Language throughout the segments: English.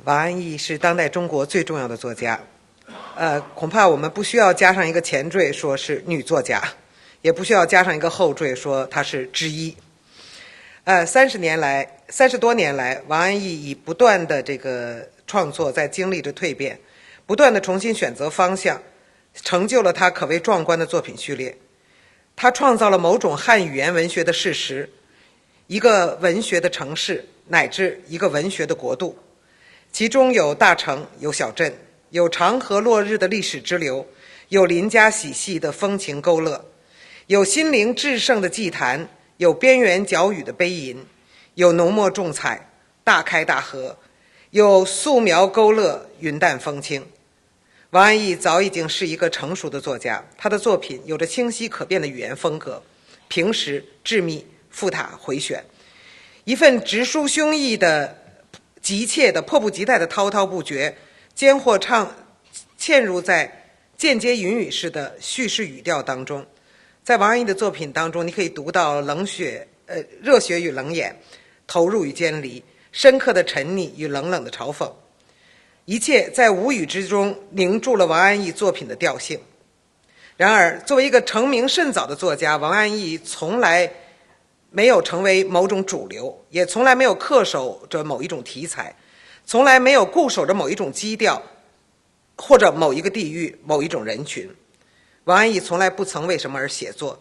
王安忆是当代中国最重要的作家，恐怕我们不需要加上一个前缀说是女作家，也不需要加上一个后缀说她是之一。30多年来，王安忆以不断的这个创作在经历着蜕变，不断的重新选择方向，成就了他可谓壮观的作品序列。他创造了某种汉语言文学的事实，一个文学的城市，乃至一个文学的国度。其中有大城，有小镇，有长河落日的历史支流，有邻家嬉戏的风情勾勒，有心灵至圣的祭坛，有边缘角语的悲吟，有浓墨重彩，大开大合，有素描勾勒，云淡风轻。王安忆早已经是一个成熟的作家，他的作品有着清晰可辨的语言风格，平实、致密、复沓、回旋，一份直抒胸臆的、急切的、迫不及待的滔滔不绝，间或嵌入在间接云语式的叙事语调当中。在王安忆的作品当中，你可以读到热血与冷眼，投入与坚离，深刻的沉溺与冷冷的嘲讽，一切在无语之中凝住了王安忆作品的调性。然而，作为一个成名甚早的作家，王安忆从来没有成为某种主流，也从来没有恪守着某一种题材，从来没有固守着某一种基调，或者某一个地域、某一种人群。王安忆从来不曾为什么而写作，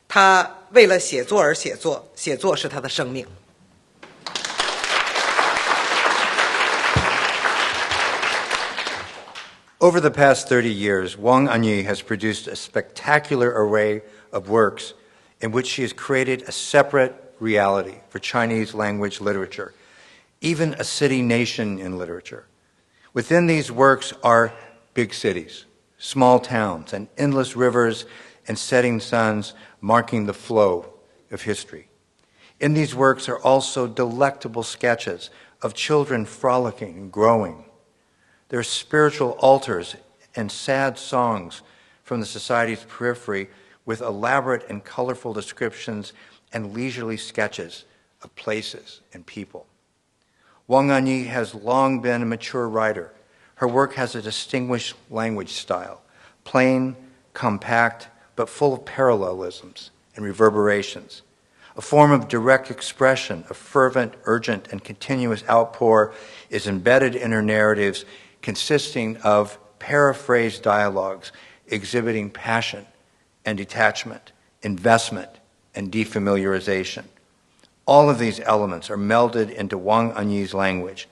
他为了写作而写作，写作是他的生命。Over the past 30 years, Wang Anyi has produced a spectacular array of works in which she has created a separate reality for Chinese language literature, even a city-nation in literature. Within these works are big cities, small towns, and endless rivers and setting suns marking the flow of history. In these works are also delectable sketches of children frolicking and growing. There are spiritual altars and sad songs from the society's periphery with elaborate and colorful descriptions and leisurely sketches of places and people. Wang Anyi has long been a mature writer. Her work has a distinguished language style, plain, compact, but full of parallelisms and reverberations. A form of direct expression, a fervent, urgent, and continuous outpour is embedded in her narratives, consisting of paraphrased dialogues exhibiting passion and detachment, investment and defamiliarization. All of these elements are melded into Wang Anyi's language.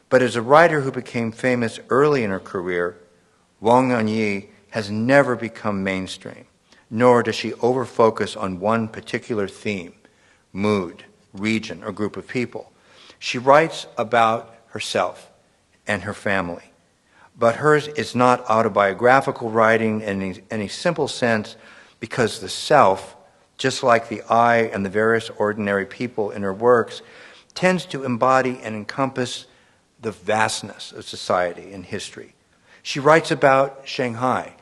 But as a writer who became famous early in her career, Wang Anyi has never become mainstream, nor does she over-focus on one particular theme, mood, region, or group of people. She writes about herself and her family. But hers is not autobiographical writing in any simple sense, because the self, just like the I and the various ordinary people in her works, tends to embody and encompass the vastness of society and history. She writes about Shanghai.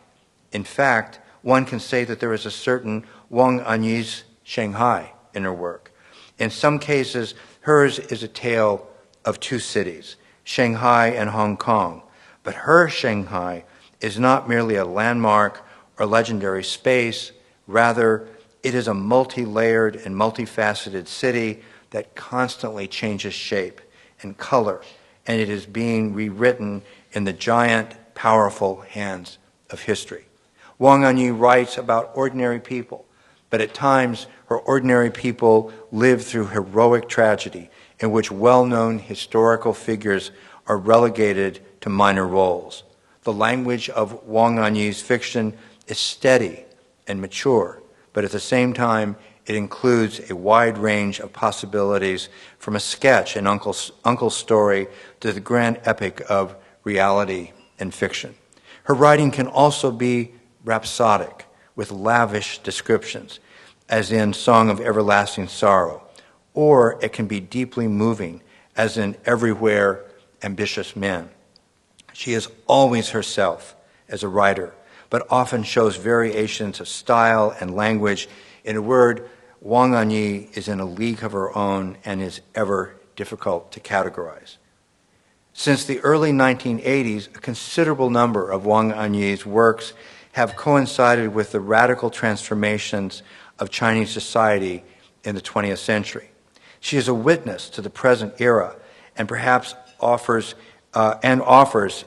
In fact, one can say that there is a certain Wang Anyi's Shanghai in her work. In some cases, hers is a tale of two cities, Shanghai and Hong Kong. But her Shanghai is not merely a landmark or legendary space. Rather, it is a multi-layered and multifaceted city that constantly changes shape and color, and it is being rewritten in the giant, powerful hands of history. Wang Anyi writes about ordinary people, but at times her ordinary people live through heroic tragedy in which well-known historical figures are relegated to minor roles. The language of Wang Anyi's fiction is steady and mature, but at the same time, it includes a wide range of possibilities, from a sketch in Uncle's story to the grand epic of reality and fiction. Her writing can also be rhapsodic, with lavish descriptions, as in Song of Everlasting Sorrow, or it can be deeply moving, as in Everywhere Ambitious Men. She is always herself as a writer, but often shows variations of style and language. In a word, Wang Anyi is in a league of her own and is ever difficult to categorize. Since the early 1980s, a considerable number of Wang Anyi's works have coincided with the radical transformations of Chinese society in the 20th century. She is a witness to the present era and perhaps offers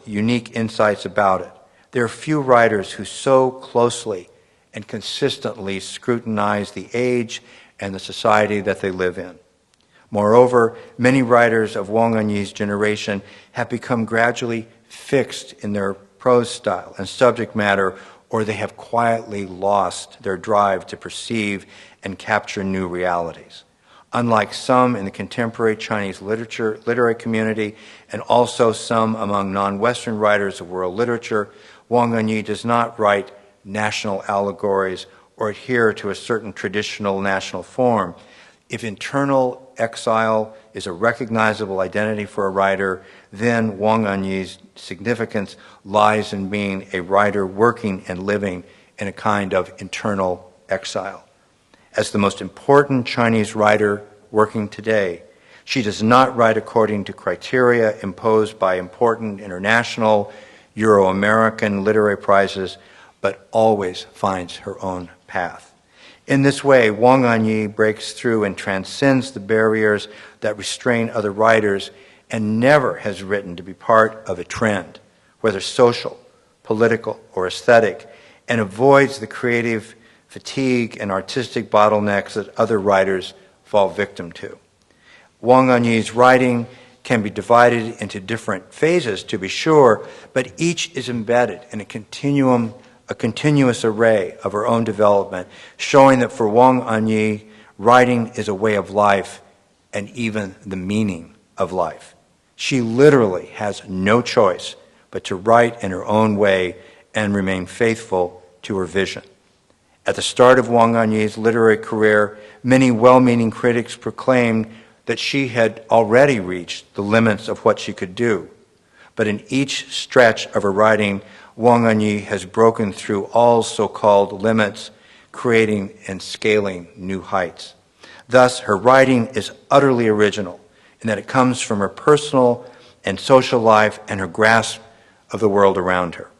unique insights about it. There are few writers who so closely and consistently scrutinize the age and the society that they live in. Moreover, many writers of Wang Anyi's generation have become gradually fixed in their prose style and subject matter, or they have quietly lost their drive to perceive and capture new realities. Unlike some in the contemporary Chinese literary community, and also some among non-Western writers of world literature, Wang Anyi does not write national allegories or adhere to a certain traditional national form. If internal exile is a recognizable identity for a writer, then Wang Anyi's significance lies in being a writer working and living in a kind of internal exile. As the most important Chinese writer working today, she does not write according to criteria imposed by important international, Euro-American literary prizes, but always finds her own path. In this way, Wang Anyi breaks through and transcends the barriers that restrain other writers and never has written to be part of a trend, whether social, political, or aesthetic, and avoids the creative fatigue and artistic bottlenecks that other writers fall victim to. Wang Anyi's writing can be divided into different phases, to be sure, but each is embedded in a continuous array of her own development, showing that for Wang Anyi, writing is a way of life and even the meaning of life. She literally has no choice but to write in her own way and remain faithful to her vision. At the start of Wang Anyi's literary career, many well-meaning critics proclaimed that she had already reached the limits of what she could do. But in each stretch of her writing, Wang Anyi has broken through all so-called limits, creating and scaling new heights. Thus, her writing is utterly original in that it comes from her personal and social life and her grasp of the world around her.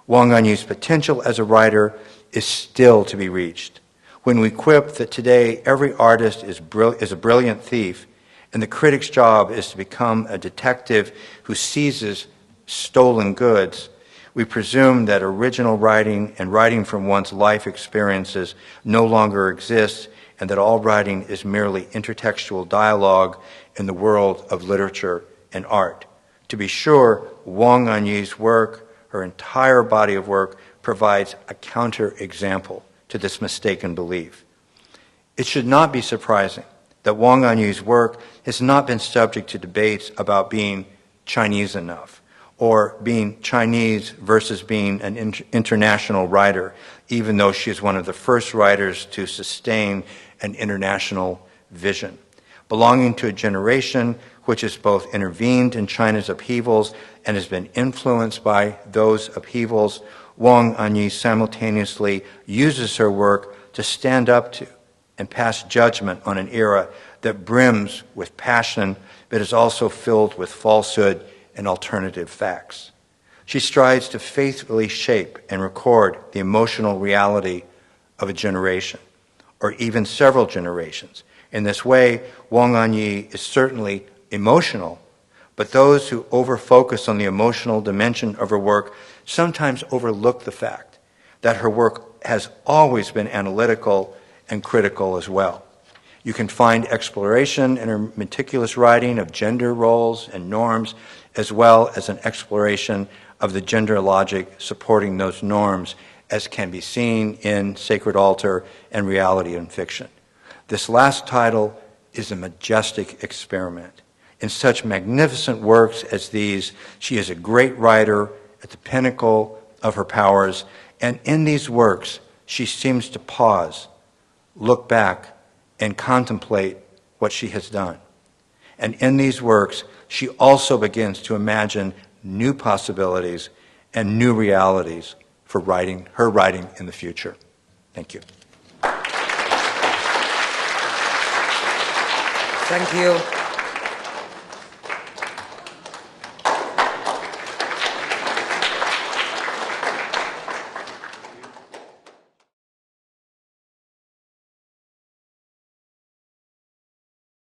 Wang Anyi's potential as a writer is still to be reached. When we quip that today every artist is a brilliant thief, and the critic's job is to become a detective who seizes stolen goods, we presume that original writing and writing from one's life experiences no longer exists, and that all writing is merely intertextual dialogue in the world of literature and art. To be sure, Wang Anyi's work, her entire body of work, provides a counterexample to this mistaken belief. It should not be surprising that Wang Anyi's work has not been subject to debates about being Chinese enough, or being Chinese versus being an international writer, even though she is one of the first writers to sustain an international vision. Belonging to a generation which has both intervened in China's upheavals and has been influenced by those upheavals, Wang Anyi simultaneously uses her work to stand up to and pass judgment on an era that brims with passion, but is also filled with falsehood and alternative facts. She strives to faithfully shape and record the emotional reality of a generation, or even several generations. In this way, Wang Anyi is certainly emotional, but those who over-focus on the emotional dimension of her work sometimes overlook the fact that her work has always been analytical and critical as well. You can find exploration in her meticulous writing of gender roles and norms, as well as an exploration of the gender logic supporting those norms, as can be seen in Sacred Altar and Reality and Fiction. This last title is a majestic experiment. In such magnificent works as these, she is a great writer at the pinnacle of her powers, and in these works, she seems to pause, look back, and contemplate what she has done. And in these works, she also begins to imagine new possibilities and new realities for her writing in the future. Thank you. Thank you.